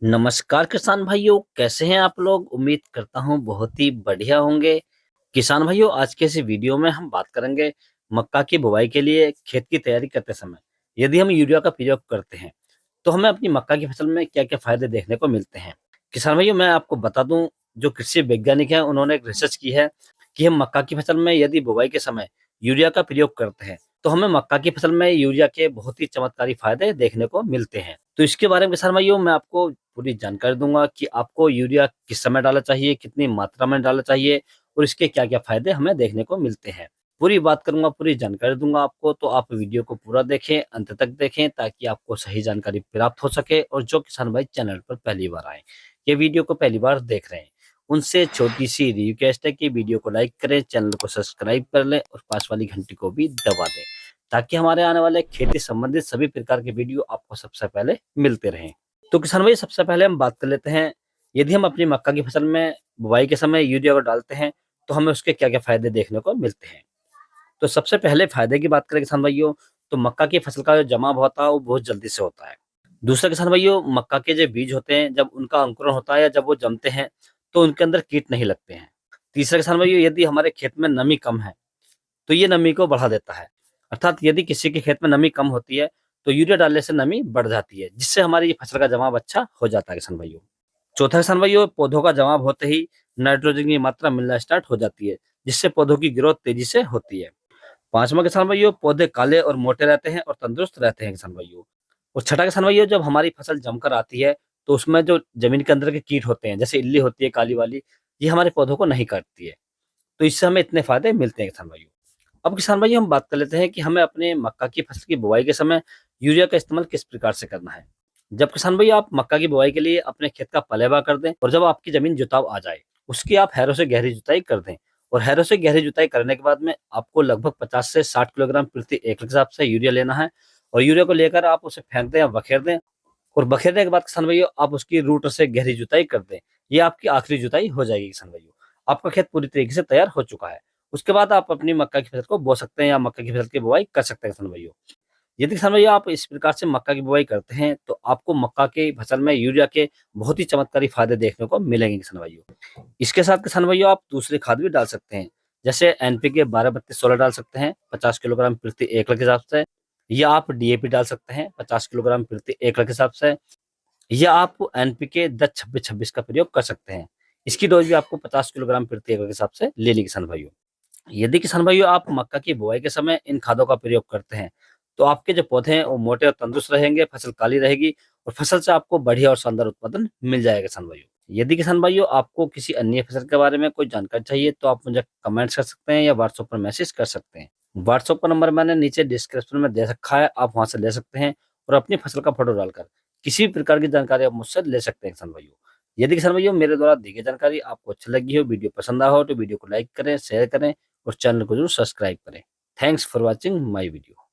नमस्कार किसान भाइयों, कैसे हैं आप लोग? उम्मीद करता हूँ बहुत ही बढ़िया होंगे। किसान भाइयों, आज के इस वीडियो में हम बात करेंगे मक्का की बुवाई के लिए खेत की तैयारी करते समय यदि हम यूरिया का प्रयोग करते हैं तो हमें अपनी मक्का की फसल में क्या-क्या फायदे देखने को मिलते हैं। किसान भाइयों, मैं आपको बता दूं, जो कृषि वैज्ञानिक हैं उन्होंने एक रिसर्च की है कि हम मक्का की फसल में यदि बुवाई के समय यूरिया का प्रयोग करते हैं तो हमें मक्का की फसल में यूरिया के बहुत ही चमत्कारी फायदे देखने को मिलते हैं। तो इसके बारे में किसान भाइयों मैं आपको पूरी जानकारी दूंगा कि आपको यूरिया किस समय डालना चाहिए, कितनी मात्रा में डालना चाहिए और इसके क्या-क्या फायदे हमें देखने को मिलते हैं। पूरी बात करूंगा, पूरी जानकारी दूंगा आपको, तो आप वीडियो को पूरा देखें, अंत तक देखें ताकि आपको सही जानकारी प्राप्त हो सके। और जो किसान भाई चैनल पर पहली बार आए, ये वीडियो को पहली बार देख रहे हैं, उनसे छोटी सी रिक्वेस्ट है कि वीडियो को लाइक करें, चैनल को सब्सक्राइब कर लें और पास वाली घंटी को भी दबा दें ताकि हमारे आने वाले खेती संबंधित सभी प्रकार के वीडियो आपको सबसे पहले मिलते रहें। तो किसान भाई, सबसे पहले हम बात कर लेते हैं, यदि हम अपनी मक्का की फसल में बुवाई के समय यूरिया को डालते हैं तो हमें उसके क्या-क्या फायदे देखने को मिलते हैं। तो सबसे पहले फायदे की बात करें किसान भाइयों, तो मक्का की फसल का जो जमाव होता है वो बहुत जल्दी से होता है। दूसरा किसान भाइयों, मक्का के जो बीज होते हैं जब उनका अंकुरण होता है या जब वो जमते हैं तो उनके अंदर कीट नहीं लगते हैं। तीसरा किसान भाइयों, यदि हमारे खेत में नमी कम है तो ये नमी को बढ़ा देता है। अर्थात यदि किसी के खेत में नमी कम होती है तो यूरिया डालने से नमी बढ़ जाती है, जिससे हमारी फसल का जमाव अच्छा हो जाता है किसान भाइयों। चौथा किसान भाइयों, पौधों का जमाव होते ही नाइट्रोजन की मात्रा मिलना स्टार्ट हो जाती है, जिससे पौधों की ग्रोथ तेजी से होती है। पांचवा किसान भाइयों, पौधे काले और मोटे रहते हैं और तंदुरुस्त रहते हैं किसान भाइयों। और छठा किसान भाइयों, जब हमारी फसल जमकर आती है तो उसमें जो जमीन के अंदर के कीट होते हैं, जैसे इल्ली होती है काली वाली, ये हमारे पौधों को नहीं काटती है। तो इससे हमें इतने फायदे मिलते हैं किसान भाइयों। अब किसान भाइयों, हम बात कर लेते हैं कि हमें अपने मक्का की फसल की बुवाई के समय यूरिया का इस्तेमाल किस प्रकार से करना है। जब किसान भाई आप मक्का की बुवाई के लिए अपने खेत का पलेवा कर दें और जब आपकी जमीन जुताव आ जाए, उसकी आप हैरों से गहरी जुताई कर दें। और हैरों से गहरी जुताई करने के बाद में आपको लगभग 50 से 60 किलोग्राम प्रति एकड़ के हिसाब से यूरिया लेना है। और यूरिया को लेकर आप उसे फेंक दें या बखेर दें। और बखेरने के बाद किसान भाइयों, आप उसकी रूट से गहरी जुताई कर दें। ये आपकी आखिरी जुताई हो जाएगी किसान भाइयों। आपका खेत पूरी तरीके से तैयार हो चुका है। उसके बाद आप अपनी मक्का की फसल को बो सकते हैं या मक्का की फसल की बुवाई कर सकते हैं किसान भाइयों। यदि किसान भैया आप इस प्रकार से मक्का की बुवाई करते हैं तो आपको मक्का की फसल में यूरिया के बहुत ही चमत्कारी फायदे देखने को मिलेंगे किसान भाइयों। इसके साथ किसान भाइयों आप दूसरी खाद भी डाल सकते हैं, जैसे एनपीके 12-32-16 डाल सकते हैं 50 किलोग्राम प्रति एकड़ के हिसाब से, या आप डीएपी डाल सकते हैं 50 किलोग्राम प्रति एकड़ के हिसाब से, या आप एनपीके 10-26-26 का प्रयोग कर सकते हैं। इसकी डोज भी आपको 50 किलोग्राम प्रति एकड़ के हिसाब से लेनी किसान भाइयों। यदि किसान भाइयों आप मक्का की बुआई के समय इन खादों का प्रयोग करते हैं तो आपके जो पौधे हैं वो मोटे और तंदुरुस्त रहेंगे, फसल काली रहेगी और फसल से आपको बढ़िया और शानदार उत्पादन मिल जाएगा किसान भाइयों। यदि किसान भाइयों आपको किसी अन्य फसल के बारे में कोई जानकारी चाहिए तो आप मुझे कमेंट्स कर सकते हैं या व्हाट्सएप पर मैसेज कर सकते हैं। व्हाट्सएप का नंबर मैंने नीचे डिस्क्रिप्शन में दे रखा है, आप वहां से ले सकते हैं और अपनी फसल का फोटो डालकर किसी भी प्रकार की जानकारी आप मुझसे ले सकते हैं किसान भाइयों। यदि किसान भाइयों मेरे द्वारा दी गई जानकारी आपको अच्छी लगी हो, वीडियो पसंद आया हो, तो वीडियो को लाइक करें, शेयर करें और चैनल को जरूर सब्सक्राइब करें। Thanks for watching my video.